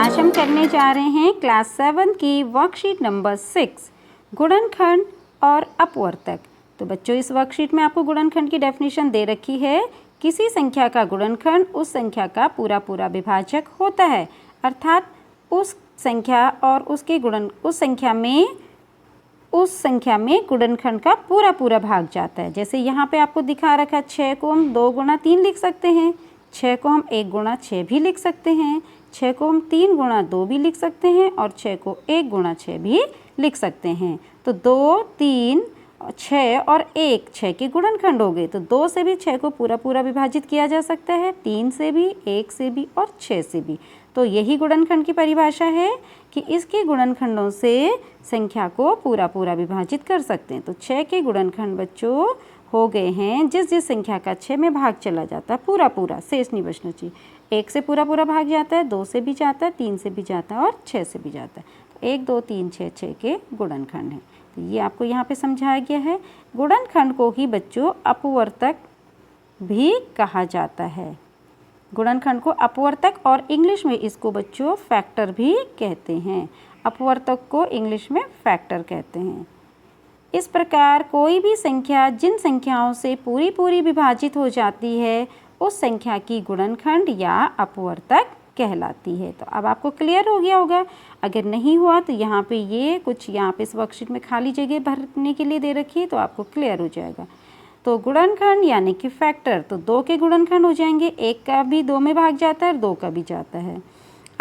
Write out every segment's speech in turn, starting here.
आज हम करने जा रहे हैं क्लास 7 की वर्कशीट नंबर 6 गुणनखंड और अपवर्तक। तो बच्चों इस वर्कशीट में आपको गुणनखंड की डेफिनेशन दे रखी है। किसी संख्या का गुणनखंड उस संख्या का पूरा विभाजक होता है, अर्थात उस संख्या और उस संख्या में गुणनखंड का पूरा भाग जाता है। जैसे यहाँ पे आपको दिखा रखा 6 को हम 2 गुणा 3 लिख सकते हैं, 6 को हम 1 गुणा 6 भी लिख सकते हैं, 6 को हम 3 गुणा 2 भी लिख सकते हैं और 6 को 1 गुणा 6 भी लिख सकते हैं। तो 2, 3, 6 और 1 6 के गुणनखंड हो गए। तो 2 से भी 6 को पूरा विभाजित किया जा सकता है, 3 से भी, 1 से भी और 6 से भी। तो यही गुणनखंड की परिभाषा है कि इसके गुणनखंडों से संख्या को पूरा विभाजित कर सकते हैं। तो 6 के गुणनखंड बच्चों हो गए हैं जिस संख्या का 6 में भाग चला जाता है पूरा शेष नहीं बचना चाहिए। 1 से पूरा भाग जाता है, 2 से भी जाता है, 3 से भी जाता है और 6 से भी जाता है। तो 1, 2, 3, 6 6 के गुणनखंड हैं। तो ये आपको यहाँ पे समझाया गया है। गुणनखंड को ही बच्चों अपवर्तक भी कहा जाता है। गुणनखंड को अपवर्तक और इंग्लिश में इसको बच्चों फैक्टर भी कहते हैं। अपवर्तक को इंग्लिश में फैक्टर कहते हैं। इस प्रकार कोई भी संख्या जिन संख्याओं से पूरी विभाजित हो जाती है उस संख्या की गुणनखंड या अपवर्तक कहलाती है। तो अब आपको क्लियर हो गया होगा। अगर नहीं हुआ तो यहाँ पे यहाँ पे इस वर्कशीट में खाली जगह भरने के लिए दे रखी है, तो आपको क्लियर हो जाएगा। तो गुणनखंड यानी कि फैक्टर, तो 2 के गुणनखंड हो जाएंगे, 1 का भी 2 में भाग जाता है और 2 का भी जाता है।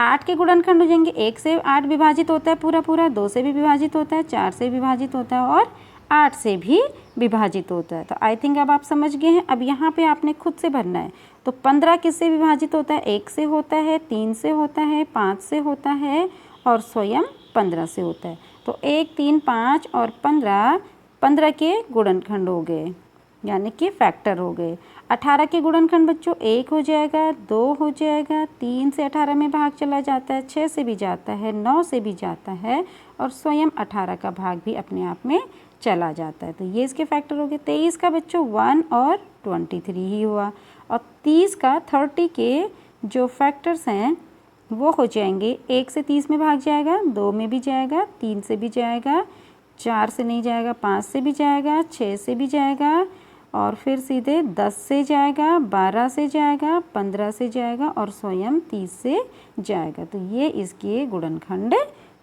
8 के गुणनखंड हो जाएंगे, 1 से 8 विभाजित होता है पूरा, 2 से भी विभाजित होता है, 4 से विभाजित होता है और 8 से भी विभाजित होता है। तो आई थिंक अब आप समझ गए हैं। अब यहाँ पे आपने खुद से भरना है। तो 15 किससे विभाजित होता है? 1 से होता है, 3 से होता है, 5 से होता है और स्वयं 15 से होता है। तो 1, 3, 5 और 15 के गुणनखंड हो गए, यानी कि फैक्टर हो गए। 18 के गुणनखंड बच्चों 1 हो जाएगा, 2 हो जाएगा, 3 से 18 में भाग चला जाता है, 6 से भी जाता है, 9 से भी जाता है और स्वयं 18 का भाग भी अपने आप में चला जाता है। तो ये इसके फैक्टर हो गए। 23 का बच्चों 1 और 23 ही हुआ। और 30 के जो फैक्टर्स हैं वो हो जाएंगे, 1 से 30 में भाग जाएगा, 2 में भी जाएगा, 3 से भी जाएगा, 4 से नहीं जाएगा, 5 से भी जाएगा, 6 से भी जाएगा और फिर सीधे 10 से जाएगा, 12 से जाएगा, 15 से जाएगा और स्वयं 30 से जाएगा। तो ये इसके गुणनखंड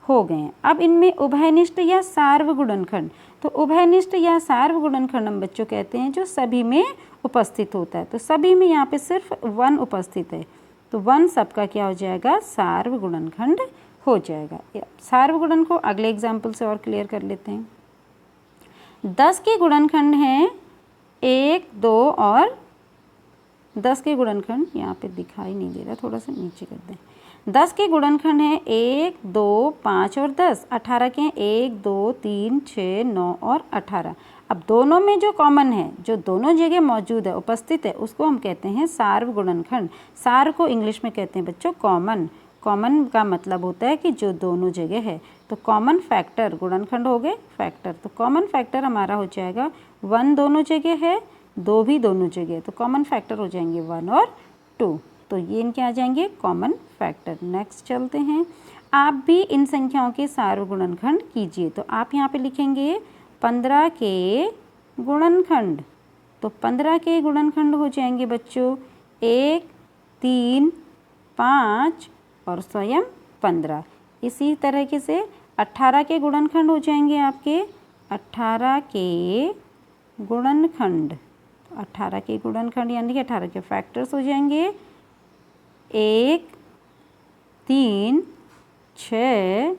हो गए हैं। अब इनमें उभयनिष्ठ या सार्व गुणनखंड, तो उभयनिष्ठ या सार्व गुणनखंड हम बच्चों कहते हैं जो सभी में उपस्थित होता है। तो सभी में यहाँ पे सिर्फ 1 उपस्थित है, तो 1 सबका क्या हो जाएगा? सार्व गुणनखंड हो जाएगा। सार्व गुणन को अगले एग्जाम्पल से और क्लियर कर लेते हैं। 10 के गुणनखंड हैं 1, 2 और 10 के गुणनखंड यहाँ पे दिखाई नहीं दे रहा, थोड़ा सा नीचे कर दें। 10 के गुणनखंड हैं 1, 2, 5 और 10। 18 के हैं 1, 2, 3, 6, 9 और 18। अब दोनों में जो कॉमन है, जो दोनों जगह मौजूद है, उपस्थित है, उसको हम कहते हैं सार्व गुणनखंड। सार्व को इंग्लिश में कहते हैं बच्चों कॉमन। कॉमन का मतलब होता है कि जो दोनों जगह है। तो कॉमन फैक्टर गुणनखंड हो गए फैक्टर। तो कॉमन फैक्टर हमारा हो जाएगा 1 दोनों जगह है, 2 भी दोनों जगह, तो कॉमन फैक्टर हो जाएंगे 1 और 2। तो ये इनके आ जाएंगे कॉमन फैक्टर। नेक्स्ट चलते हैं। आप भी इन संख्याओं के सार्व गुणनखंड कीजिए। तो आप यहाँ पे लिखेंगे 15 के गुणनखंड। तो 15 के गुणनखंड हो जाएंगे बच्चों 1, 3, 5 और स्वयं 15। इसी तरीके से 18 के गुणनखंड हो जाएंगे आपके 18 के गुणनखंड। 18 के गुणनखंड यानी कि 18 के फैक्टर्स हो जाएंगे 1, 3, 6,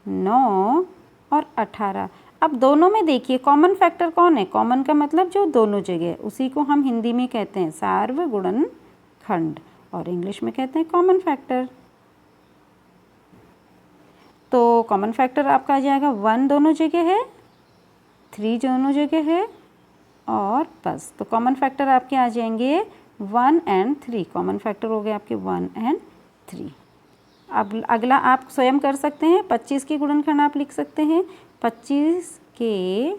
9 और 18। अब दोनों में देखिए कॉमन फैक्टर कौन है? कॉमन का मतलब जो दोनों जगह, उसी को हम हिंदी में कहते हैं सार्व गुणनखंड और इंग्लिश में कहते हैं कॉमन फैक्टर। तो कॉमन फैक्टर आपका आ जाएगा 1 दोनों जगह है, 3 दोनों जगह है और बस। तो कॉमन फैक्टर आपके आ जाएंगे 1 और 3। कॉमन फैक्टर हो गए आपके 1 और 3। अब अगला आप स्वयं कर सकते हैं। 25 के गुणनखंड आप लिख सकते हैं 25 के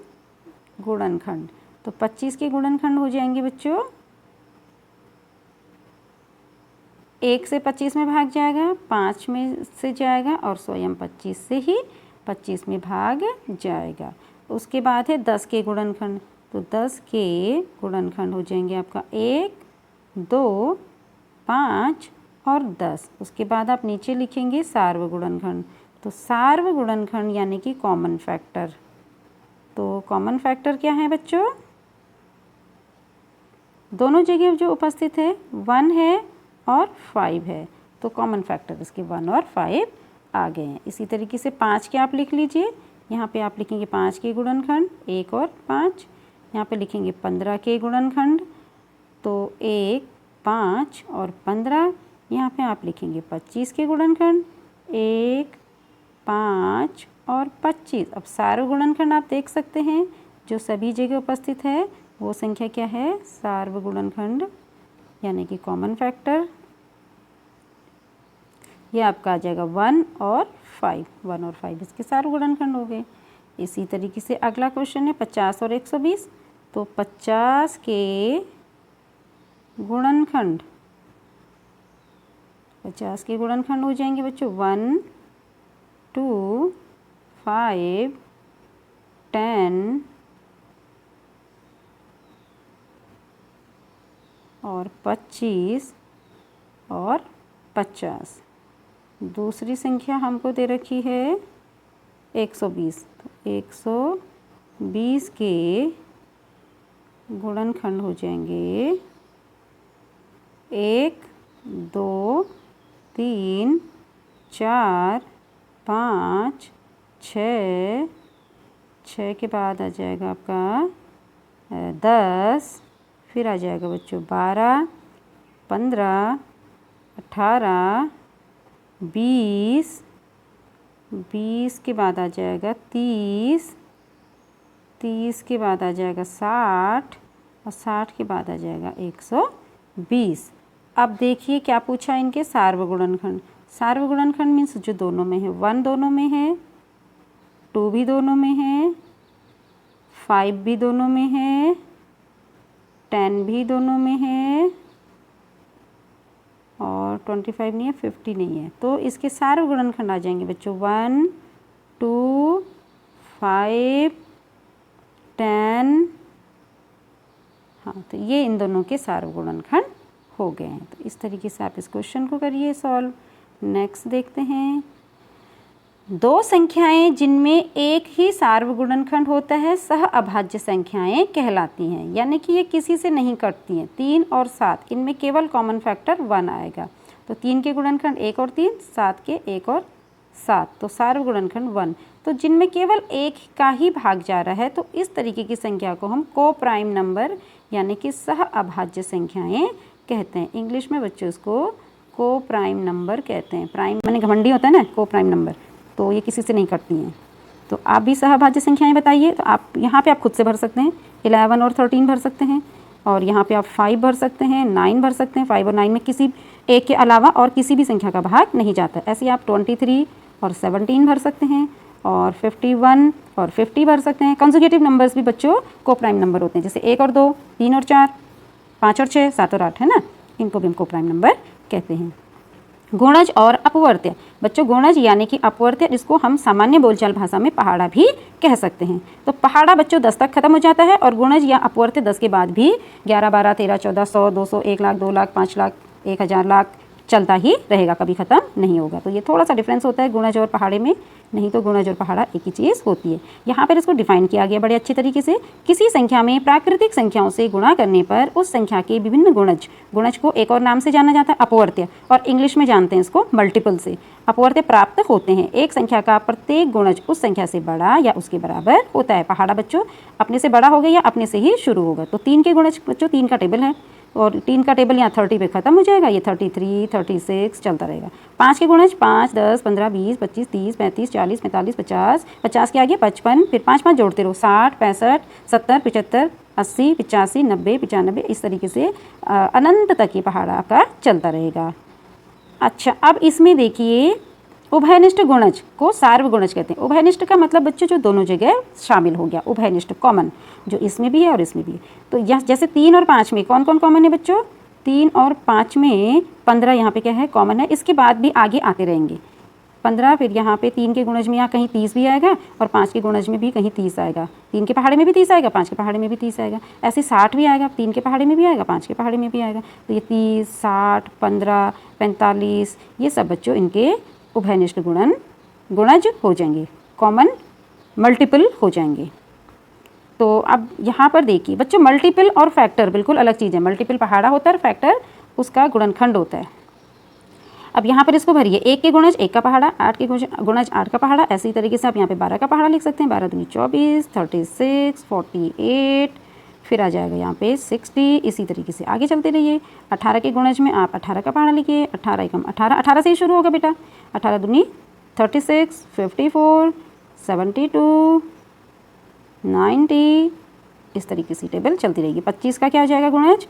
गुणनखंड। तो 25 के गुणनखंड हो जाएंगे बच्चों 1 से 25 में भाग जाएगा, 5 में से जाएगा और स्वयं 25 से ही 25 में भाग जाएगा। उसके बाद है 10 के गुणनखंड, तो 10 के गुणनखंड हो जाएंगे आपका 1, 2, 5 और 10। उसके बाद आप नीचे लिखेंगे सार्वगुणनखंड, तो सार्वगुणनखंड यानी कि कॉमन फैक्टर। तो कॉमन फैक्टर क्या है बच्चों? दोनों जगह जो उपस्थित है 1 है और 5 है, तो कॉमन फैक्टर इसके 1 और 5 आ गए हैं। इसी तरीके से 5 के आप लिख लीजिए, यहाँ पे आप लिखेंगे 5 के गुणनखंड 1 और 5, यहाँ पे लिखेंगे 15 के गुणनखंड, तो 1, 5 और 15, यहाँ पे आप लिखेंगे 25 के गुणनखंड 1, 5 और 25। अब सार्वगुणनखंड आप देख सकते हैं, जो सभी जगह उपस्थित है वो संख्या क्या है? सार्वगुणनखंड यानी कि कॉमन फैक्टर। ये आपका आ जाएगा 1 और 5, 1 और 5 इसके सार्वगुणनखंड हो गए। इसी तरीके से अगला क्वेश्चन है 50 और 120, तो 50 के गुणनखंड, 50 के गुणनखंड हो जाएंगे बच्चों 1, 2, 5, 10 और 25 और 50। दूसरी संख्या हमको दे रखी है 120, तो 120 के गुणनखंड हो जाएंगे 1, 2, 3, 4, 5, 6, 6 के बाद आ जाएगा आपका 10, फिर आ जाएगा बच्चों 12, 15, 18, 20, 20 के बाद आ जाएगा 30, 30 के बाद आ जाएगा 60 और 60 के बाद आ जाएगा 120। अब देखिए क्या पूछा इनके सार्वगुणनखंड। सार्वगुणनखंड मीन्स जो दोनों में है, 1 दोनों में है, 2 भी दोनों में है, 5 भी दोनों में है, 10 भी दोनों में है और 25 नहीं है, 50 नहीं है। तो इसके सार्वगुणनखंड आ जाएंगे बच्चों 1, 2, 5, 10। हाँ, तो ये इन दोनों के सार्वगुणनखंड हो गए हैं। तो इस तरीके से आप इस क्वेश्चन को करिए सॉल्व। नेक्स्ट देखते हैं, दो संख्याएं जिनमें एक ही सार्वगुणनखंड होता है सह अभाज्य संख्याएं कहलाती हैं, यानी कि ये किसी से नहीं कटती हैं। 3 और 7 इनमें केवल कॉमन फैक्टर 1 आएगा, तो 3 के गुणनखंड 1 और 3, 7 के 1 और 7, तो सार्वगुणनखंड 1। तो जिनमें केवल एक का ही भाग जा रहा है, तो इस तरीके की संख्या को हम को प्राइम नंबर यानी कि सह अभाज्य संख्याएँ कहते हैं। इंग्लिश में बच्चों इसको को प्राइम नंबर कहते हैं। प्राइम माने घमंडी होता है ना, को प्राइम नंबर, तो ये किसी से नहीं कटती हैं। तो आप भी सहभाज्य संख्याएं बताइए। तो आप यहाँ पे आप खुद से भर सकते हैं, 11 और 13 भर सकते हैं, और यहाँ पे आप 5 भर सकते हैं, 9 भर सकते हैं। 5 और 9 में किसी एक के अलावा और किसी भी संख्या का भाग नहीं जाता। ऐसे आप 23 और 17 भर सकते हैं, और 51 और 50 भर सकते हैं। कंसेक्यूटिव नंबर्स भी बच्चों को प्राइम नंबर होते हैं, जैसे 1 और 2, 3 और 4, 5 और 6, 7 और 8, है ना, इनको भी हम को प्राइम नंबर कहते हैं। गुणज और अपवर्त्य, बच्चों गुणज यानी कि अपवर्त्य, जिसको हम सामान्य बोलचाल भाषा में पहाड़ा भी कह सकते हैं। तो पहाड़ा बच्चों 10 तक खत्म हो जाता है, और गुणज या अपवर्त्य 10 के बाद भी 11, 12, 13, 14, 100, 200, 1 लाख, 2 लाख, 5 लाख, 1000 लाख चलता ही रहेगा, कभी ख़त्म नहीं होगा। तो ये थोड़ा सा डिफरेंस होता है गुणज और पहाड़े में, नहीं तो गुणज और पहाड़ा एक ही चीज़ होती है। यहाँ पर इसको डिफाइन किया गया बड़े अच्छे तरीके से। किसी संख्या में प्राकृतिक संख्याओं से गुणा करने पर उस संख्या के विभिन्न गुणज को एक और नाम से जाना जाता है अपवर्त्य, और इंग्लिश में जानते हैं इसको मल्टीपल से। अपवर्त्य प्राप्त होते हैं। एक संख्या का प्रत्येक गुणज उस संख्या से बड़ा या उसके बराबर होता है। पहाड़ा बच्चों अपने से बड़ा होगा या अपने से ही शुरू होगा। तो 3 के गुणज बच्चों 3 का टेबल है, और 3 का टेबल यहाँ 30 पे ख़त्म हो जाएगा, ये 33, 36 चलता रहेगा। 5 के गुणज 5, 10, 15, 20, 25, 30, 35, 40, 45, 50, 50 के आगे 55, फिर 5 5 जोड़ते रहो, 60, 65, 70, 75, 80, 85, 90, 95, इस तरीके से अनंत तक ये पहाड़ा आपका चलता रहेगा। अच्छा, अब इसमें देखिए उभयनिष्ठ गुणज को सार्वगुणज कहते हैं। उभयनिष्ठ का मतलब बच्चों जो दोनों जगह शामिल हो गया, उभयनिष्ठ कॉमन, जो इसमें भी है और इसमें भी है। तो यह जैसे 3 और 5 में कौन कौन कॉमन है बच्चों? 3 और 5 में 15 यहाँ पे क्या है, कॉमन है। इसके बाद भी आगे आते रहेंगे 15, फिर यहाँ पे 3 के गुणज में यहाँ कहीं 30 भी आएगा और 5 के गुणज में भी कहीं 30 आएगा। 3 के पहाड़े में भी 30 आएगा, 5 के पहाड़े में भी 30 आएगा। ऐसे 60 भी आएगा, 3 के पहाड़े में भी आएगा, 5 के पहाड़े में भी आएगा। तो ये 30, 60, 15, 45 ये सब बच्चों इनके उभयनिष्ठ गुणज हो जाएंगे, कॉमन मल्टीपल हो जाएंगे। तो अब यहाँ पर देखिए बच्चों, मल्टीपल और फैक्टर बिल्कुल अलग चीज़ है। मल्टीपल पहाड़ा होता है और फैक्टर उसका गुणनखंड होता है। अब यहाँ पर इसको भरिए, 1 के गुणज 1 का पहाड़ा, 8 के गुणज 8 का पहाड़ा। ऐसी तरीके से आप यहाँ पे 12 का पहाड़ा लिख सकते हैं। 12 दूनी 24, 36, 48, फिर आ जाएगा यहाँ पे 60। इसी तरीके से आगे चलते रहिए। 18 के गुणज में आप 18 का पहाड़ा लिखिए। 18 एकम 18, 18 से ही शुरू होगा बेटा। 18 दूनी 36, 54, 72, 90, इस तरीके से टेबल चलती रहेगी। 25 का क्या हो जाएगा गुणज,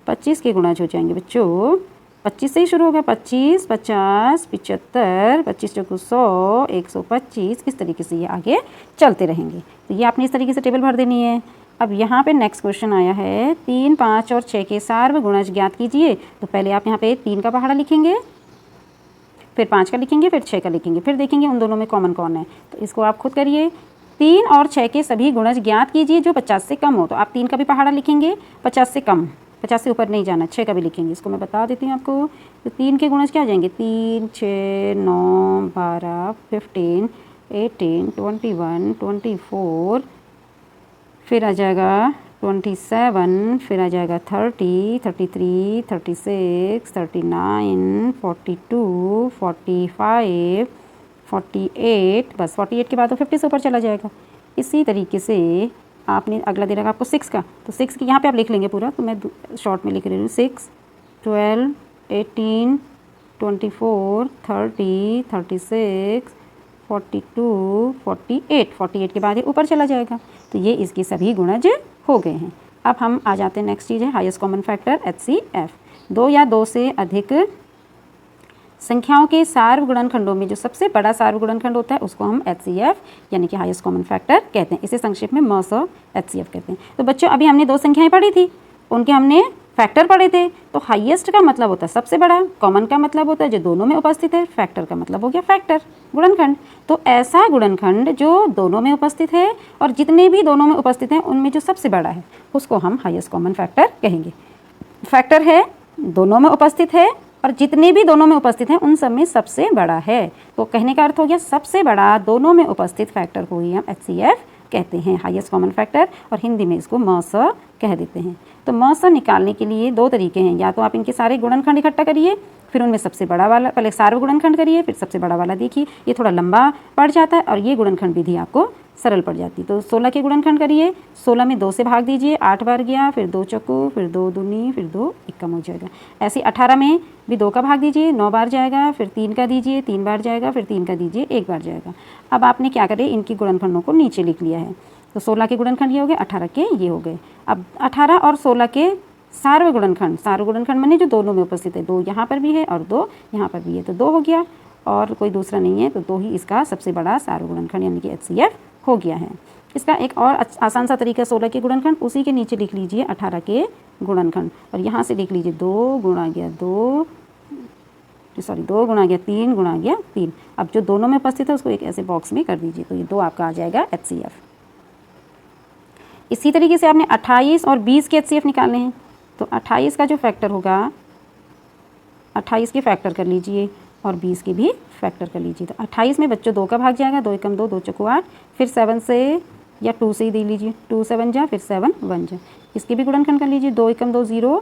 25 के गुणज हो जाएंगे बच्चों 25 से ही शुरू होगा। 25, 50, 75, 25 चौको 100, 125, इस तरीके से ये आगे चलते रहेंगे। तो ये आपने इस तरीके से टेबल भर देनी है। अब यहाँ पे नेक्स्ट क्वेश्चन आया है 3, 5 और 6 के सार्व गुणज ज्ञात कीजिए। तो पहले आप यहाँ पे 3 का पहाड़ा लिखेंगे, फिर 5 का लिखेंगे, फिर 6 का लिखेंगे, फिर देखेंगे उन दोनों में कॉमन कौन है। तो इसको आप खुद करिए। 3 और 6 के सभी गुणज ज्ञात कीजिए जो 50 से कम हो। तो आप 3 का भी पहाड़ा लिखेंगे 50 से कम, 50 से ऊपर नहीं जाना। 6 का भी लिखेंगे, इसको मैं बता देती हूँ आपको। तो 3 के गुणज क्या हो जाएंगे, 3, 6, 9, 12, 15, 18, 21, 24, फिर आ जाएगा 27, फिर आ जाएगा 30, 33, 36, 39, 42, 45, 48, बस 48 के बाद तो 50 से ऊपर चला जाएगा। इसी तरीके से आपने अगला दे रखा आपको 6 का, तो 6 की यहाँ पे आप लिख लेंगे पूरा, तो मैं शॉर्ट में लिख रही हूँ। 6, 12, 18, 24, 30, 36, 42, 48, 48 के बाद ये ऊपर चला जाएगा। तो ये इसके सभी गुणज हो गए हैं। अब हम आ जाते हैं नेक्स्ट चीज़ है हाईएस्ट कॉमन फैक्टर HCF। 2 या 2 से अधिक संख्याओं के सार्व गुणनखंडों में जो सबसे बड़ा सार्व गुणनखंड होता है उसको हम HCF यानी कि हाईएस्ट कॉमन फैक्टर कहते हैं। इसे संक्षेप में MSO HCF कहते हैं। तो बच्चों अभी हमने 2 संख्याएं पढ़ी थी, उनके हमने फैक्टर पढ़े थे। तो हाईएस्ट का मतलब होता है सबसे बड़ा, कॉमन का मतलब होता है जो दोनों में उपस्थित है, फैक्टर का मतलब हो गया फैक्टर गुणनखंड। तो ऐसा गुणनखंड जो दोनों में उपस्थित है और जितने भी दोनों में उपस्थित हैं उनमें जो सबसे बड़ा है उसको हम हाईएस्ट कॉमन फैक्टर कहेंगे। फैक्टर है, दोनों में उपस्थित है और जितने भी दोनों में उपस्थित हैं उन सब में सबसे बड़ा है। तो कहने का अर्थ हो गया सबसे बड़ा दोनों में उपस्थित फैक्टर को ही हम HCF कहते हैं, हाईएस्ट कॉमन फैक्टर, और हिंदी में इसको MSO कह देते हैं। तो MSO निकालने के लिए 2 तरीके हैं, या तो आप इनके सारे गुणनखंड इकट्ठा करिए, फिर उनमें सबसे बड़ा वाला पहले सार्व गुणनखंड करिए, फिर सबसे बड़ा वाला देखिए। ये थोड़ा लंबा पड़ जाता है और ये गुणनखंड विधि आपको सरल पड़ जाती है। तो 16 के गुणनखंड करिए, 16 में 2 से भाग दीजिए, 8 बार गया, फिर 2 चौको, फिर 2 दूनी, फिर 2 इक्कम हो जाएगा। ऐसे 18 में भी 2 का भाग दीजिए, 9 बार जाएगा, फिर 3 का दीजिए, 3 बार जाएगा, फिर 3 का दीजिए, 1 बार जाएगा। अब आपने क्या करे, इनकी गुणनखंडों को नीचे लिख लिया है। तो 16 के गुणनखंड ये हो गए, 18 के ये हो गए। अब 18 और 16 के सार्व गुणनखंड माने जो दोनों में उपस्थित है, 2 यहाँ पर भी है और 2 यहाँ पर भी है, तो 2 हो गया और कोई दूसरा नहीं है, तो 2 ही इसका सबसे बड़ा सार्व गुणनखंड यानी कि HCF हो गया है। इसका एक और आसान सा तरीका 16 के गुणनखंड, उसी के नीचे लिख लीजिए 18 के गुणनखंड और यहाँ से लिख लीजिए 2 गुणा गया 2 गुणा गया 3 गुणा गया 3। अब जो दोनों में उपस्थित है उसको एक ऐसे बॉक्स में कर दीजिए, तो ये 2 आपका आ जाएगा HCF। इसी तरीके से आपने 28 और 20 के HCF निकालने हैं। तो 28 का जो फैक्टर होगा, 28 के फैक्टर कर लीजिए और 20 के भी फैक्टर कर लीजिए। तो 28 में बच्चों 2 का भाग जाएगा, 2 एकम 2, 2 चौको 8, फिर 7 से या 2 से ही दे लीजिए, 2 7 जा, फिर 7 1 जा। इसके भी गुणनखंड कर लीजिए, 2 एकम 2 0,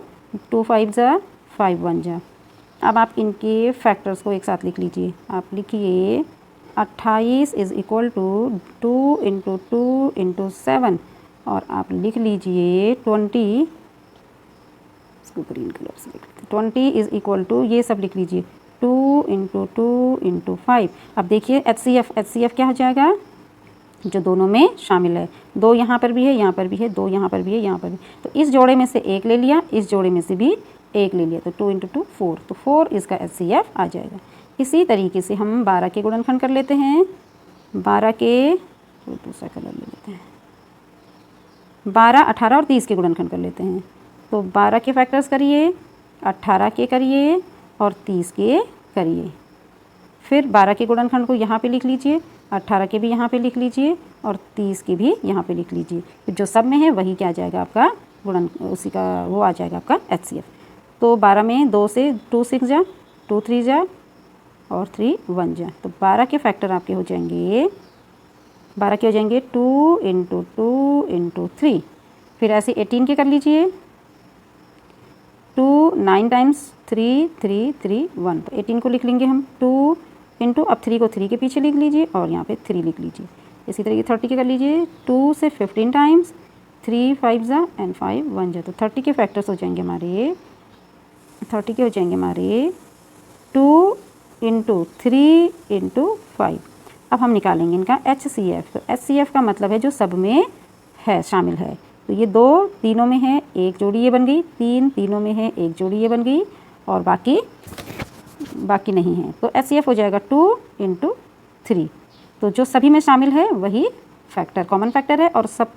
2 5 जा, 5 1 जा। अब आप इनके फैक्टर्स को एक साथ लिख लीजिए। आप लिखिए 28 is equal to 2 into 2 into 7 और आप लिख लीजिए 20, इसको ग्रीन कलर से लिख लीजिए, 20 इज़ इक्वल टू ये सब लिख लीजिए 2 इंटू 2 इंटू 5। अब देखिए HCF क्या हो जाएगा, जो दोनों में शामिल है। 2 यहाँ पर भी है, यहाँ पर भी है, 2 यहाँ पर भी है, यहाँ पर भी। तो इस जोड़े में से 1 ले लिया, इस जोड़े में से भी 1 ले लिया, तो 2 इंटू 2 4, तो 4 इसका HCF आ जाएगा। इसी तरीके से हम 12 के गुणनखंड कर लेते हैं। 12 के दूसरा कलर ले लेते हैं, 12, 18 और 30 के गुणनखंड कर लेते हैं। तो 12 के फैक्टर्स करिए, 18 के करिए और 30 के करिए। फिर 12 के गुणनखंड को यहाँ पे लिख लीजिए, 18 के भी यहाँ पे लिख लीजिए और 30 के भी यहाँ पे लिख लीजिए। फिर जो सब में है वही क्या आ जाएगा आपका गुणन, उसी का वो आ जाएगा आपका HCF। तो 12 में 2 से 2 6 जा, 2 3 जा और 3 1 जा। तो 12 के फैक्टर आपके हो जाएंगे, 12 के हो जाएंगे 2 × 2 × 3। फिर ऐसे 18 के कर लीजिए, 2 9 टाइम्स 3 3 3 1। तो 18 को लिख लेंगे हम 2 × अब 3 को 3 के पीछे लिख लीजिए और यहाँ पे 3 लिख लीजिए। इसी तरीके 30 के कर लीजिए, 2 से 15 टाइम्स, 3 5 जा एंड 5 1 जा। तो 30 के फैक्टर्स हो जाएंगे हमारे, 30 के हो जाएंगे हमारे 2 × 3 × 5। अब हम निकालेंगे इनका HCF। तो HCF का मतलब है जो सब में है, शामिल है। तो ये 2 तीनों में है, एक जोड़ी ये बन गई, 3 तीनों में है, एक जोड़ी ये बन गई और बाकी नहीं है। तो HCF हो जाएगा 2 × 3। तो जो सभी में शामिल है वही फैक्टर कॉमन फैक्टर है और सब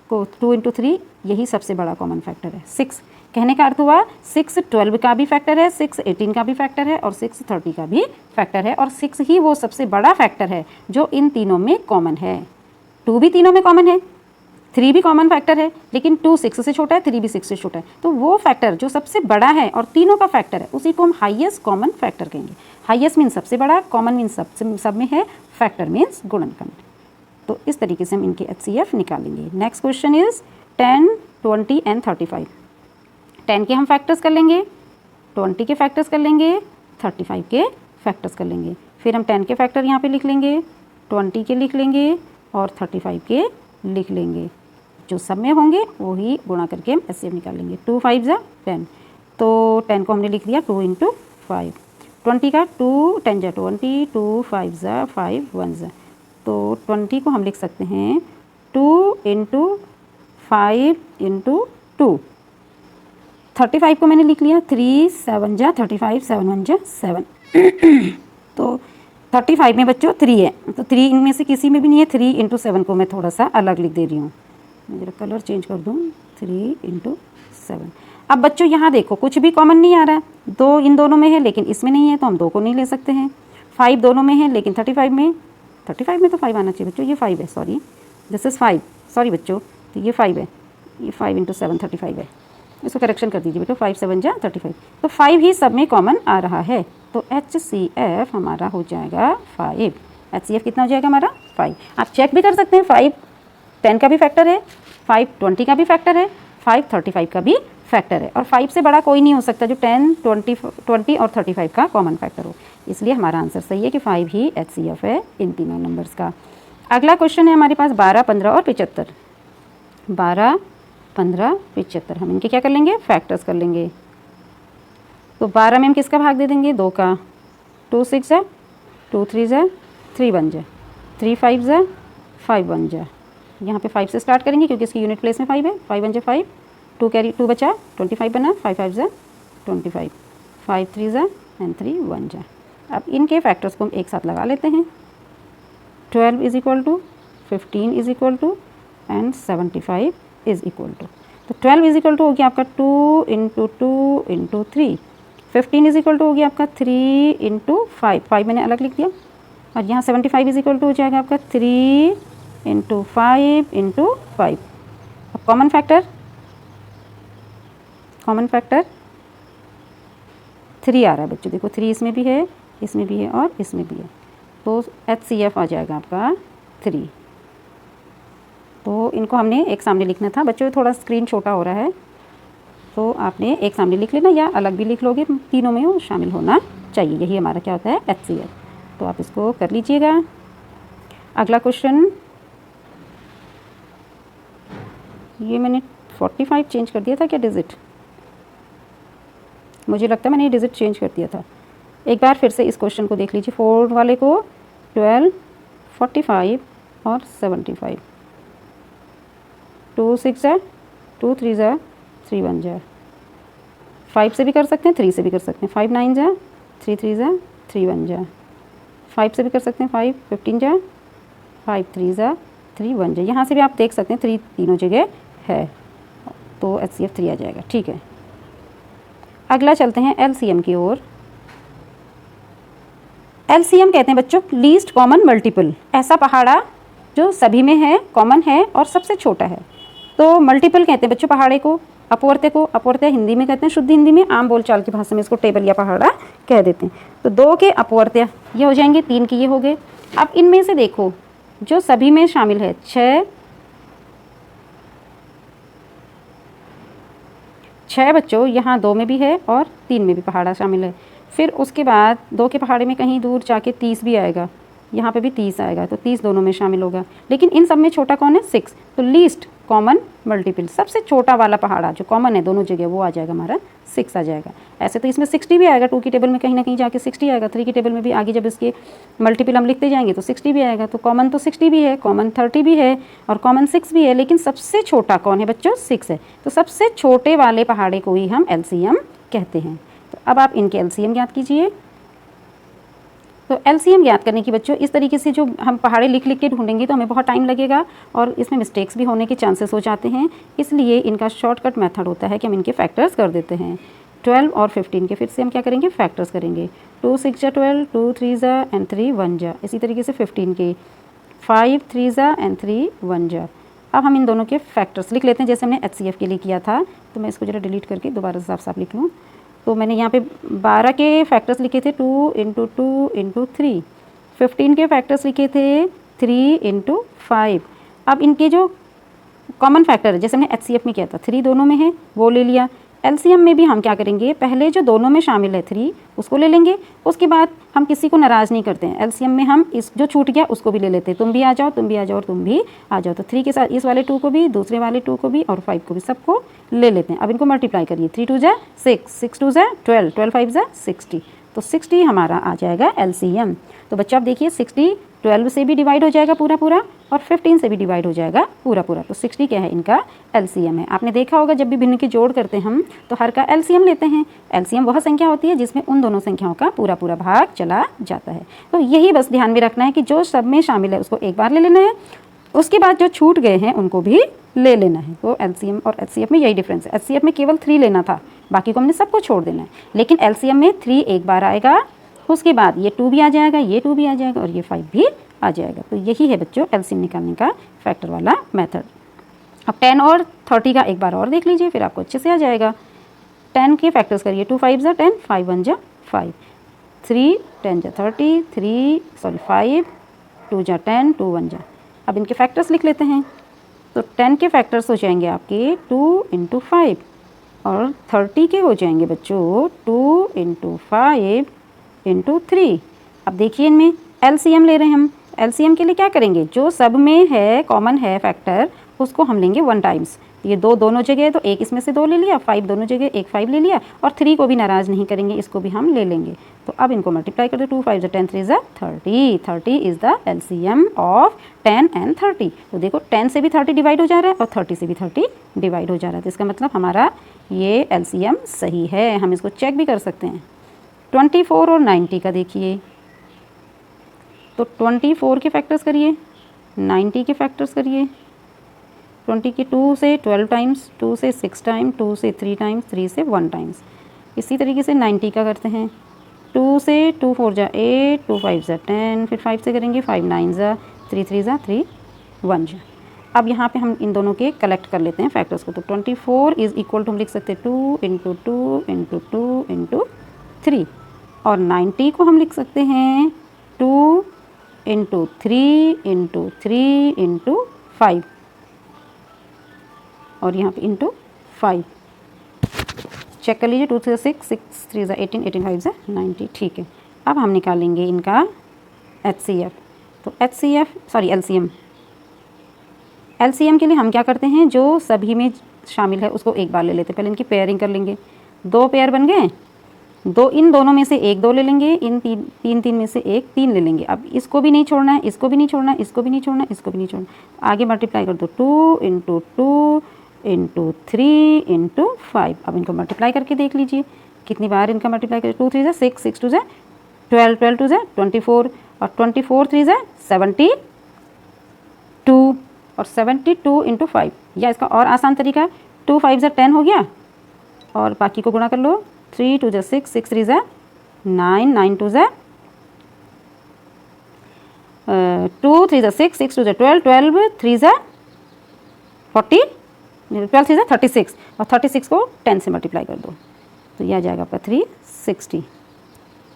को 2 × 3 यही सबसे बड़ा कॉमन फैक्टर है। 6 कहने का अर्थ हुआ 6 12 का भी फैक्टर है, 6 18 का भी फैक्टर है और 6 30 का भी फैक्टर है। और 6 ही वो सबसे बड़ा फैक्टर है जो इन तीनों में कॉमन है। 2 भी तीनों में कॉमन है, 3 भी कॉमन फैक्टर है, लेकिन 2 6 से छोटा है, 3 भी 6 से छोटा है। तो वो फैक्टर जो सबसे बड़ा है और तीनों का फैक्टर है उसी को हम हाईएस्ट कॉमन फैक्टर कहेंगे। हाईएस्ट मीन्स सबसे बड़ा, कॉमन मीन्स सब में है, फैक्टर मीन्स गुणनखंड। तो इस तरीके से हम इनके HCF निकालेंगे। Next question is 10 20 and 35। 10 के हम फैक्टर्स कर लेंगे, 20 के फैक्टर्स कर लेंगे, 35 के फैक्टर्स कर लेंगे। फिर हम 10 के फैक्टर यहाँ पे लिख लेंगे, 20 के लिख लेंगे और 35 के लिख लेंगे। जो सब में होंगे वही गुणा करके हम HCF निकाल लेंगे। 2 5 जा 10। तो 10 को हमने लिख दिया 2 × 5। 20 का 2 10 जा 20, 2 5 जा 5 1 जा। तो 20 को हम लिख सकते हैं 2 × 5 × 2। 35 को मैंने लिख लिया 3 7 जा 35, 7 1 जा 7। तो 35 में बच्चों 3 है, तो 3 इनमें से किसी में भी नहीं है। 3 × 7 को मैं थोड़ा सा अलग लिख दे रही हूँ, मैं जरा कलर चेंज कर दूँ। 3 × 7। अब बच्चों यहाँ देखो कुछ भी कॉमन नहीं आ रहा है, 2 इन दोनों में है लेकिन इसमें नहीं है, तो हम 2 को नहीं ले सकते हैं। 5 दोनों में है लेकिन 35 में तो 5 आना चाहिए बच्चों, ये 5 है, सॉरी दिस इज़ 5, सॉरी बच्चों, तो ये 5 है, ये 5 × 7 35 है। इसको करेक्शन कर दीजिए बेटो, 5 7 जा 35। तो 5 ही सब में कॉमन आ रहा है, तो HCF हमारा हो जाएगा 5। HCF कितना हो जाएगा हमारा 5। आप चेक भी कर सकते हैं, 5 10 का भी फैक्टर है, 5 20 का भी फैक्टर है, 5 35 का भी फैक्टर है और 5 से बड़ा कोई नहीं हो सकता जो 10 20 और 35 का कॉमन फैक्टर हो। इसलिए हमारा आंसर सही है कि 5 ही HCF है इन तीनों नंबर्स का। अगला क्वेश्चन है हमारे पास 12 15 और 75। 12 15 75 हम इनके क्या कर लेंगे, फैक्टर्स कर लेंगे। तो 12 में हम किसका भाग दे देंगे, 2 का। 2 6 जा 2 3 जा 3 1 जा, 3 5 जा 5 1 जा। यहाँ पे 5 से स्टार्ट करेंगे क्योंकि इसकी यूनिट प्लेस में 5 है। 5 1 जा 5, 2 कैरी 2 बचा 25 बना, 5 5 जा 25, 5 3 जा एंड 3 1 जा। अब इनके फैक्टर्स को हम एक साथ लगा लेते हैं। 12 is equal to 15 is equal to and 75 is equal to. तो 12 इज इक्वल टू हो गया आपका 2 × 2 × 3। 15 इज इक्वल टू हो गया आपका 3 × 5, 5 मैंने अलग लिख दिया। और यहाँ 75 इज इक्वल टू हो जाएगा आपका 3 × 5 × 5। अब कॉमन फैक्टर 3 आ रहा है बच्चों, देखो 3 इसमें भी है, इसमें भी है और इसमें भी है। तो HCF आ जाएगा आपका 3। तो इनको हमने एक सामने लिखना था बच्चों, थोड़ा स्क्रीन छोटा हो रहा है तो आपने एक सामने लिख लेना या अलग भी लिख लोगे, तीनों में वो शामिल होना चाहिए। यही हमारा क्या होता है HCF। तो आप इसको कर लीजिएगा। अगला क्वेश्चन, ये मैंने 45 चेंज कर दिया था क्या डिजिट, मुझे लगता है मैंने ये डिजिट चेंज कर दिया था। एक बार फिर से इस क्वेश्चन को देख लीजिए। 4 वाले को 12 45 और 75। 2 6 जा 2 3 जा 3 1 जा। 5 से भी कर सकते हैं, 3 से भी कर सकते हैं। 5 9 जा 3 3 जा 3 1 जा। 5 से भी कर सकते हैं, 5 15 जा 5 3 जा 3 1 जा। यहाँ से भी आप देख सकते हैं 3 तीनों जगह है, तो HCF 3 आ जाएगा। ठीक है, अगला चलते हैं LCM की ओर। एलसीएम कहते हैं बच्चों लीस्ट कॉमन मल्टीपल, ऐसा पहाड़ा जो सभी में है, कॉमन है और सबसे छोटा है। तो मल्टीपल कहते हैं बच्चों पहाड़े को, अपवर्त्य को। अपवर्त्य हिंदी में कहते हैं, शुद्ध हिंदी में, आम बोलचाल की भाषा में इसको टेबल या पहाड़ा कह देते हैं। तो 2 के अपवर्त्य ये हो जाएंगे, 3 के ये हो गए। अब इनमें से देखो जो सभी में शामिल है 6 बच्चों, यहाँ 2 में भी है और 3 में भी पहाड़ा शामिल है। फिर उसके बाद 2 के पहाड़े में कहीं दूर जाके 30 भी आएगा, यहाँ पे भी 30 आएगा, तो 30 दोनों में शामिल होगा। लेकिन इन सब में छोटा कौन है? 6। तो लीस्ट कॉमन मल्टीपल, सबसे छोटा वाला पहाड़ा जो कॉमन है दोनों जगह, वो आ जाएगा हमारा 6 आ जाएगा। ऐसे तो इसमें 60 भी आएगा, 2 की टेबल में कहीं ना कहीं जाके 60 आएगा, 3 की टेबल में भी आगे जब इसके मल्टीपल हम लिखते जाएंगे तो 60 भी आएगा। तो कॉमन तो 60 भी है, कॉमन 30 भी है और कॉमन 6 भी है, लेकिन सबसे छोटा कौन है बच्चों? 6 है। तो सबसे छोटे वाले पहाड़े को ही हम एलसीएम कहते हैं। तो अब आप इनके एलसीएम ज्ञात कीजिए। तो एलसीएम ज्ञात करने की बच्चों इस तरीके से जो हम पहाड़े लिख लिख के ढूंढेंगे तो हमें बहुत टाइम लगेगा और इसमें मिस्टेक्स भी होने के चांसेस हो जाते हैं। इसलिए इनका शॉर्टकट मेथड होता है कि हम इनके फैक्टर्स कर देते हैं। 12 और 15 के फिर से हम क्या करेंगे? फैक्टर्स करेंगे। 2 6 जा 12, 2 3 जा एंड 3 1 जा। इसी तरीके से 15 के 5 3 जा एंड 3 1 जा। अब हम इन दोनों के फैक्टर्स लिख लेते हैं जैसे हमने HCF के लिए किया था। तो मैं इसको जरा डिलीट करके दोबारा साफ साफ लिख लूँ। तो मैंने यहाँ पे 12 के फैक्टर्स लिखे थे 2 × 2 × 3। 15 के फैक्टर्स लिखे थे 3 × 5। अब इनके जो कॉमन फैक्टर है जैसे हमने HCF में किया था 3 दोनों में है, वो ले लिया। एलसीएम में भी हम क्या करेंगे? पहले जो दोनों में शामिल है 3 उसको ले लेंगे। उसके बाद हम किसी को नाराज़ नहीं करते हैं, एलसीएम में हम इस जो छूट गया उसको भी ले लेते हैं। तुम भी आ जाओ, तुम भी आ जाओ और तुम भी आ जाओ। तो 3 के साथ इस वाले 2 को भी, दूसरे वाले 2 को भी और 5 को भी, सबको ले लेते हैं। अब इनको मल्टीप्लाई करिए। 3 2 जा 6, 6 2 जा 12, 12 5 जा 60। तो 60 हमारा आ जाएगा एलसीएम। तो बच्चा आप देखिए 60 12 से भी डिवाइड हो जाएगा पूरा पूरा और 15 से भी डिवाइड हो जाएगा पूरा पूरा। तो 60 क्या है? इनका एलसीएम है। आपने देखा होगा जब भी भिन्न के जोड़ करते हैं हम तो हर का एलसीएम लेते हैं। एलसीएम वह संख्या होती है जिसमें उन दोनों संख्याओं का पूरा पूरा भाग चला जाता है। तो यही बस ध्यान में रखना है कि जो सब में शामिल है उसको एक बार ले लेना है, उसके बाद जो छूट गए हैं उनको भी ले लेना है। तो एलसीएम और एचसीएफ में यही डिफरेंस है। एचसीएफ में केवल 3 लेना था, बाकी को हमने सबको छोड़ देना है। लेकिन एलसीएम में 3 एक बार आएगा, उसके बाद ये 2 भी आ जाएगा, ये 2 भी आ जाएगा और ये 5 भी आ जाएगा। तो यही है बच्चों एलसीएम निकालने का फैक्टर वाला मेथड। अब 10 और 30 का एक बार और देख लीजिए, फिर आपको अच्छे से आ जाएगा। 10 के फैक्टर्स करिए। 2 5 जा 10, 5 1 जा 5, 3 10 जा 30, 5 2 जा 10, 2 1 जा। अब इनके फैक्टर्स लिख लेते हैं। तो 10 के फैक्टर्स हो जाएंगे आपके 2 × 5 और 30 के हो जाएंगे बच्चों 2 × 5 × 3। अब देखिए इनमें एलसीएम ले रहे हैं हम। एलसीएम के लिए क्या करेंगे? जो सब में है कॉमन है फैक्टर उसको हम लेंगे 1 टाइम्स। ये 2 दोनों जगह तो एक इसमें से 2 ले लिया, 5 दोनों जगह एक 5 ले लिया और 3 को भी नाराज़ नहीं करेंगे, इसको भी हम ले लेंगे। तो अब इनको मल्टीप्लाई कर दो। 2 5 10 3 30। 30 is the LCM of 10 and 30। तो देखो 10 से भी 30 डिवाइड हो जा रहा है और 30 से भी 30 डिवाइड हो जा रहा है। तो इसका मतलब हमारा ये एलसीएम सही है। हम इसको चेक भी कर सकते हैं। 24 और 90 का देखिए। तो 24 के फैक्टर्स करिए, 90 के फैक्टर्स करिए। 20 के 2 से 12 टाइम्स, 2 से 6 टाइम, 2 से 3 टाइम्स, 3 से 1 टाइम्स। इसी तरीके से 90 का करते हैं। 2 से 2 4 जा 8, 2 5 जा 10, फिर 5 से करेंगे 5 9 जा 3 3 जा 3 1 जा। अब यहाँ पे हम इन दोनों के कलेक्ट कर लेते हैं फैक्टर्स को। तो 24 इज़ इक्वल टू हम लिख सकते हैं 2 × 2 × 2 × 3 और 90 को हम लिख सकते हैं 2 × 3 × 3 × 5 और यहाँ पे इंटू 5। चेक कर लीजिए। 2 3 6, 6 3 18, 18 5 90। ठीक है। अब हम निकालेंगे इनका HCF। तो एलसीएम। एलसीएम के लिए हम क्या करते हैं? जो सभी में शामिल है उसको एक बार ले लेते हैं। पहले इनकी पेयरिंग कर लेंगे। 2 पेयर बन गए, इन दोनों में से एक 2 ले लेंगे, इन तीन में से एक 3 ले लेंगे। अब इसको भी नहीं छोड़ना है, इसको भी नहीं छोड़ना है, इसको भी नहीं छोड़ना, इसको भी नहीं छोड़ना। आगे मल्टीप्लाई कर दो। 2 × 2 × 3 × 5। अब इनको मल्टीप्लाई करके देख लीजिए कितनी बार इनका मल्टीप्लाई करें। 2 3 जा 6, 6 2 जा 12, 12 2 जा 24 और 24 3 जा 72 और 72 × 5। या इसका और आसान तरीका 2 5 जा 10 हो गया और बाकी को गुणा कर लो। 3 2 जा 6, 6 3 जा 9, 9 2 जा 2 3 ज़ा 6, 6 2 ज़ा 12, 12 3 ज़ा 40, 12 3 ज़ा 36 और 36 को 10 से मल्टीप्लाई कर दो तो ये आ जाएगा आपका 360।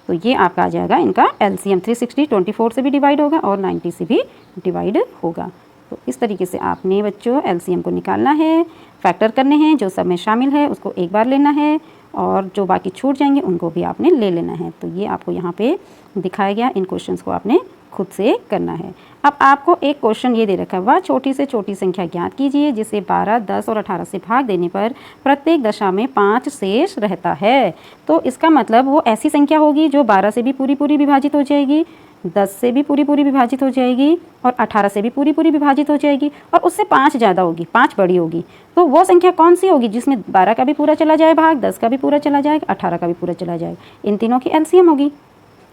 तो ये आपका आ जाएगा इनका एलसीएम। 360 24 से भी डिवाइड होगा और 90 से भी डिवाइड होगा। तो इस तरीके से आपने बच्चों एलसीएम को निकालना है, फैक्टर करने हैं, जो सब में शामिल है उसको एक बार लेना है और जो बाकी छूट जाएंगे उनको भी आपने ले लेना है। तो ये आपको यहाँ पे दिखाया गया, इन क्वेश्चंस को आपने खुद से करना है। अब आपको एक क्वेश्चन ये दे रखा है, वह छोटी से छोटी संख्या ज्ञात कीजिए जिसे 12, 10 और 18 से भाग देने पर प्रत्येक दशा में 5 शेष रहता है। तो इसका मतलब वो ऐसी संख्या होगी जो 12 से भी पूरी पूरी विभाजित हो जाएगी, 10 से भी पूरी पूरी विभाजित हो जाएगी और 18 से भी पूरी पूरी विभाजित हो जाएगी और उससे 5 ज़्यादा होगी, 5 बड़ी होगी। तो वो संख्या कौन सी होगी जिसमें 12 का भी पूरा चला जाए भाग, 10 का भी पूरा चला जाएगा, 18 का भी पूरा चला जाएगा। इन तीनों की एलसीएम होगी,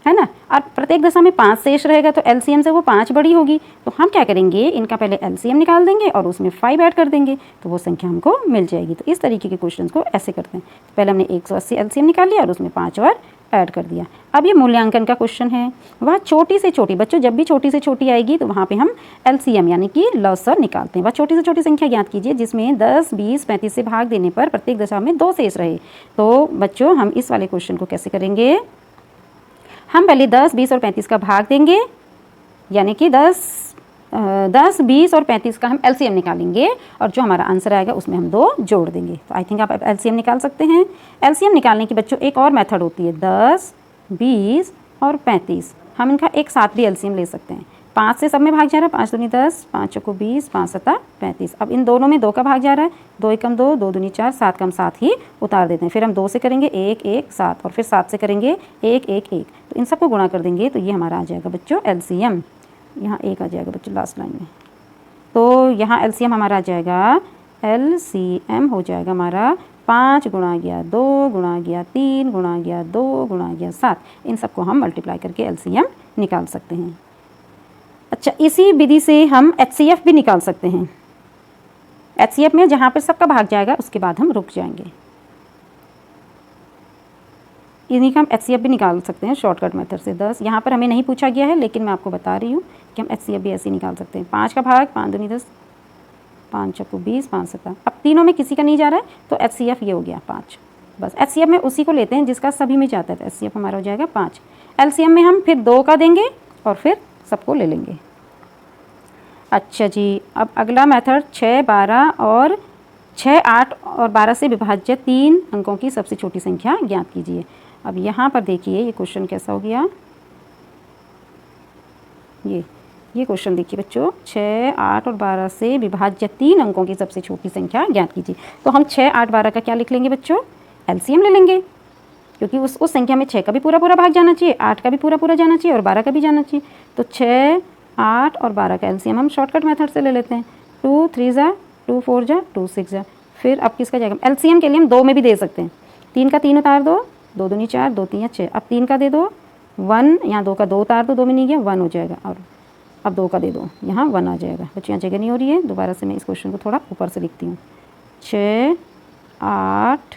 है ना। और प्रत्येक दशा में 5 शेष रहेगा तो एलसीएम से वो 5 बड़ी होगी। तो हम क्या करेंगे, इनका पहले एलसीएम निकाल देंगे और उसमें 5 ऐड कर देंगे तो वो संख्या हमको मिल जाएगी। तो इस तरीके के क्वेश्चन को ऐसे करते हैं। तो पहले हमने 180 एलसीएम निकाल लिया और उसमें 5 और ऐड कर दिया। अब ये मूल्यांकन का क्वेश्चन है, वह छोटी से छोटी, बच्चों जब भी छोटी से छोटी आएगी तो वहाँ पे हम एलसीएम यानी कि लॉसर निकालते हैं। वह छोटी से छोटी संख्या ज्ञात कीजिए जिसमें 10, 20, 35 से भाग देने पर प्रत्येक दशा में 2 शेष रहे। तो बच्चों हम इस वाले क्वेश्चन को कैसे करेंगे, हम पहले 10, 20 और 35 का भाग देंगे, यानी कि 10, 20 और 35 का हम एलसीएम निकालेंगे और जो हमारा आंसर आएगा उसमें हम 2 जोड़ देंगे। तो आई थिंक आप एलसीएम निकाल सकते हैं। एलसीएम निकालने की बच्चों एक और मेथड होती है, 10, 20 और 35, हम इनका एक साथ भी एलसीएम ले सकते हैं। 5 से सब में भाग जा रहा है, 5 दूनी 10, 5 चौको 20, 5 सत्ता 35। अब इन दोनों में 2 का भाग जा रहा है, 2 एकम 2, 2 दूनी 4, 7 का हम 7 ही उतार देते हैं। फिर हम 2 से करेंगे 1, 1, 7 और फिर 7 से करेंगे 1, 1, 1। तो इन सबको गुणा कर देंगे तो ये हमारा आ जाएगा बच्चों एलसीएम। यहाँ 1 आ जाएगा बच्चों लास्ट लाइन में। तो यहाँ एलसीएम हमारा आ जाएगा, एलसीएम हो जाएगा हमारा 5 गुणा गया 2 गुणा गया 3 गुणा गया 2 गुणा गया 7। इन सबको हम मल्टीप्लाई करके एलसीएम निकाल सकते हैं। अच्छा, इसी विधि से हम एचसीएफ भी निकाल सकते हैं। एचसीएफ में जहाँ पर सबका भाग जाएगा उसके बाद हम रुक जाएंगे। इन्हीं का हम एचसीएफ भी निकाल सकते हैं शॉर्टकट मेथड से। 10 यहाँ पर हमें नहीं पूछा गया है लेकिन मैं आपको बता रही हूँ कि हम एचसीएफ भी ऐसे निकाल सकते हैं। 5 का भाग 5 दूनी 10, 5 चौको 20, 5 सत्ता। अब तीनों में किसी का नहीं जा रहा है तो एचसीएफ ये हो गया 5। बस एचसीएफ में उसी को लेते हैं जिसका सभी में जाता है, तो एचसीएफ हमारा हो जाएगा 5। एलसीएम में हम फिर 2 का देंगे और फिर सबको ले लेंगे। अच्छा जी, अब अगला मेथड 6, 12 और 6, 8 और 12 से विभाज्य 3 अंकों की सबसे छोटी संख्या ज्ञात कीजिए। अब यहाँ पर देखिए ये क्वेश्चन कैसा हो गया, ये क्वेश्चन देखिए बच्चों, 6, 8 और 12 से विभाज्य 3 अंकों की सबसे छोटी संख्या ज्ञात कीजिए। तो हम 6, 8, 12 का क्या लिख लेंगे बच्चों, एलसीएम ले लेंगे, क्योंकि उस संख्या में 6 का भी पूरा पूरा भाग जाना चाहिए, 8 का भी पूरा पूरा जाना चाहिए और 12 का भी जाना चाहिए। तो 6, 8 और 12 का एलसीएम हम शॉर्टकट मेथड से ले लेते हैं। 2 3 ज़ा 2 4 ज़ा 2 6 ज़ा। फिर अब किसका जाएगा, एलसीएम के लिए हम 2 में भी दे सकते हैं। 3 का 3 उतार दो, 2 दूनी 4, 2 3 6। अब 3 का दे दो 1, यहाँ 2 का 2 उतार दो, 2 में नहीं गया 1 हो जाएगा। और अब 2 का दे दो, यहाँ 1 आ जाएगा। बच्चों यहाँ जगह नहीं हो रही है, दोबारा से मैं इस क्वेश्चन को थोड़ा ऊपर से लिखती हूँ। 6, 8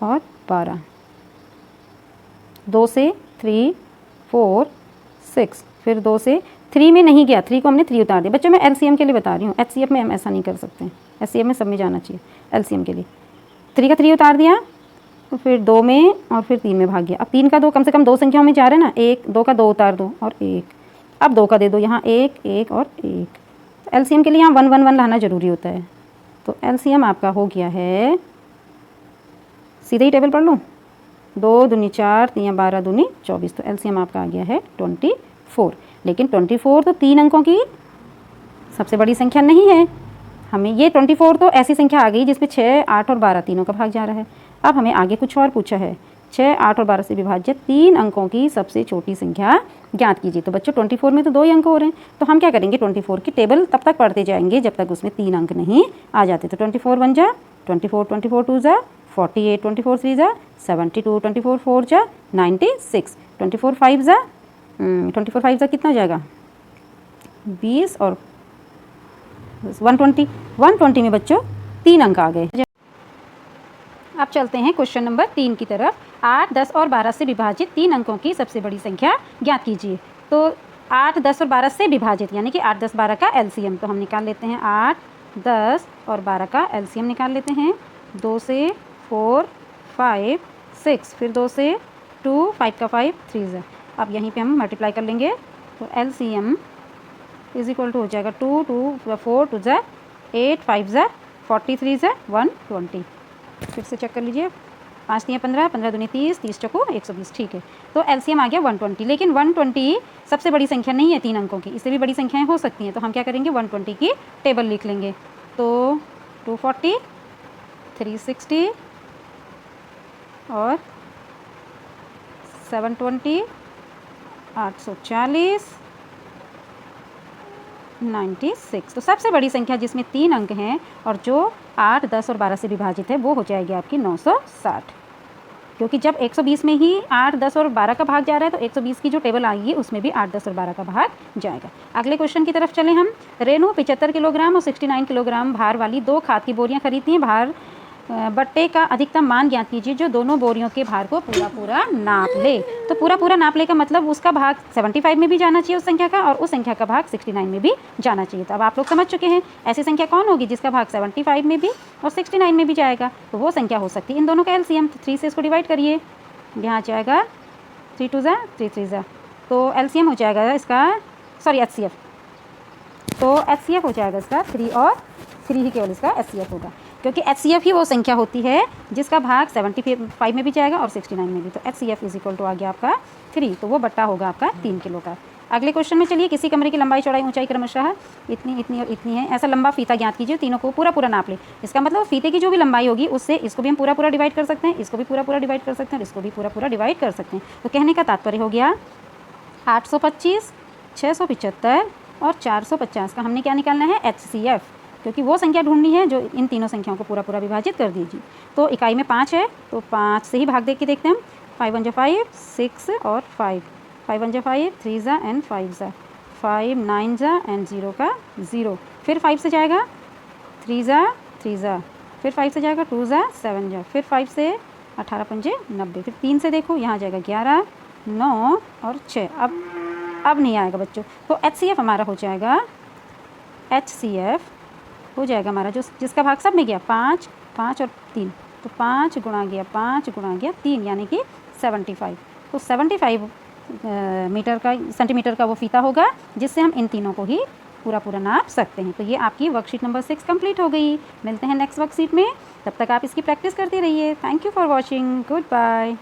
और 12, 2 से 3, 4, 6, फिर 2 से 3 में नहीं गया, 3 को हमने 3 उतार दिया। बच्चों मैं एलसीएम के लिए बता रही हूँ, एचसीएफ में हम ऐसा नहीं कर सकते हैं। एचसीएफ में सब में जाना चाहिए, एलसीएम के लिए 3 का 3 उतार दिया, तो फिर 2 में और फिर 3 में भाग गया। अब 3 का 2 कम से कम 2 संख्याओं में जा रहे हैं ना, 1, 2 का 2 उतार दो और 1। अब 2 का दे दो, यहाँ 1, 1 और 1। तो एलसीएम के लिए यहाँ 1 1 1 लाना जरूरी होता है। तो एलसीएम आपका हो गया है, सीधे ही टेबल पढ़ लूँ, 2 दूनी 4, 3 12 दूनी 24। तो एलसीएम आपका आ गया है 24। लेकिन 24 तो 3 अंकों की सबसे बड़ी संख्या नहीं है। हमें ये 24 तो ऐसी संख्या आ गई जिसमें 6, 8 और 12 तीनों का भाग जा रहा है। अब हमें आगे कुछ और पूछा है, 6, 8 और 12 से विभाज्य 3 अंकों की सबसे छोटी संख्या ज्ञात कीजिए। तो बच्चों 24 में तो 2 ही अंक हो रहे हैं, तो हम क्या करेंगे, 24 की टेबल तब तक पढ़ते जाएंगे जब तक उसमें 3 अंक नहीं आ जाते। तो 24 1 जा 24, 24 2 जा 48, 24 3 जा 72, 24 4 जा 96, 24 5 जा 24 5 जा कितना हो जाएगा 20 और 120। 120 में बच्चों 3 अंक आ गए। अब चलते हैं क्वेश्चन नंबर 3 की तरफ। 8, 10 और 12 से विभाजित 3 अंकों की सबसे बड़ी संख्या ज्ञात कीजिए। तो 8, 10 और 12 से विभाजित, यानी कि 8, 10, 12 का एलसीएम। तो हम निकाल लेते हैं 8, 10 और 12 का एलसीएम निकाल लेते हैं। 2 से 4, 5, 6, फिर 2 से 2, 5 का 5, 3 है। अब यहीं पे हम मल्टीप्लाई कर लेंगे, तो एलसीएम इज इक्वल टू हो जाएगा 2, 2, 4, 2 ज़ा 8, 5 ज़ा 43 ज़ा 120। फिर से चेक कर लीजिए, 5 3 15, 15 दूनी 30, 30 चौको 120, ठीक है। तो एलसीएम आ गया 120, लेकिन 120 सबसे बड़ी संख्या नहीं है 3 अंकों की, इससे भी बड़ी संख्याएं हो सकती हैं। तो हम क्या करेंगे, 120 की टेबल लिख लेंगे। तो 240, 360 और 720, 840, 96। तो सबसे बड़ी संख्या जिसमें 3 अंक हैं और जो 8, 10 और 12 से विभाजित है वो हो जाएगी आपकी 960, क्योंकि जब 120 में ही 8, 10 और 12 का भाग जा रहा है तो 120 की जो टेबल आएगी उसमें भी 8, 10 और 12 का भाग जाएगा। अगले क्वेश्चन की तरफ चलें हम। रेनू 75 किलोग्राम और 69 किलोग्राम भार वाली 2 खाद की बोरियां खरीदती हैं। भार बट्टे का अधिकतम मान ज्ञात कीजिए जो दोनों बोरियों के भार को पूरा नाप ले। तो पूरा नाप ले का मतलब उसका भाग 75 में भी जाना चाहिए उस संख्या का, और उस संख्या का भाग 69 में भी जाना चाहिए। तो अब आप लोग समझ चुके हैं ऐसी संख्या कौन होगी जिसका भाग 75 में भी और 69 में भी जाएगा। तो वो संख्या हो सकती है इन दोनों का एलसीएम। 3 से इसको डिवाइड करिए, यहाँ जाएगा 3 2 ज़ा 3 3 ज़ा, तो एलसीएम हो जाएगा इसका, सॉरी एचसीएफ, तो एचसीएफ हो जाएगा इसका 3 और 3 ही केवल इसका एचसीएफ होगा, क्योंकि एचसीएफ ही वो संख्या होती है जिसका भाग 75 में भी जाएगा और 69 में भी। तो एचसीएफ इज इक्वल टू आ गया आपका 3, तो वो बट्टा होगा आपका 3 किलो का। अगले क्वेश्चन में चलिए, किसी कमरे की लंबाई चौड़ाई ऊंचाई क्रमशः इतनी इतनी और इतनी है, ऐसा लंबा फीता ज्ञात कीजिए, तीनों को पूरा नाप ले। इसका मतलब फीते की जो भी लंबाई होगी उससे इसको भी हम पूरा डिवाइड कर सकते हैं, इसको भी पूरा डिवाइड कर सकते हैं और इसको भी पूरा डिवाइड कर सकते हैं। तो कहने का तात्पर्य हो गया 825, 675 और 450 का हमने क्या निकालना है, एचसीएफ, क्योंकि वो संख्या ढूंढनी है जो इन तीनों संख्याओं को पूरा विभाजित कर दीजिए। तो इकाई में 5 है तो 5 से ही भाग दे के देखते हैं हम। 5 1 5, 6 और 5, 5 1 5, 3 ज़ा एंड 5 ज़ा, 5 9 ज़ा एंड 0 का 0, फिर 5 से जाएगा 3 ज़ा 3 ज़ा, फिर 5 से जाएगा 2 ज़ा 7 ज़ा, फिर 5 से 18 पंजे 90, फिर 3 से देखो यहाँ जाएगा 11, 9 और 6। अब नहीं आएगा बच्चों, तो एचसीएफ हमारा हो जाएगा, एचसीएफ हो जाएगा हमारा जो जिसका भाग सब में गया 5, 5 और 3, तो 5 गुणा गया 5 गुणा गया 3, यानी कि 75। तो 75 सेंटीमीटर का वो फीता होगा जिससे हम इन तीनों को ही पूरा नाप सकते हैं। तो ये आपकी वर्कशीट नंबर 6 कंप्लीट हो गई। मिलते हैं नेक्स्ट वर्कशीट में, तब तक आप इसकी प्रैक्टिस करते रहिए। Thank you for watching, good bye.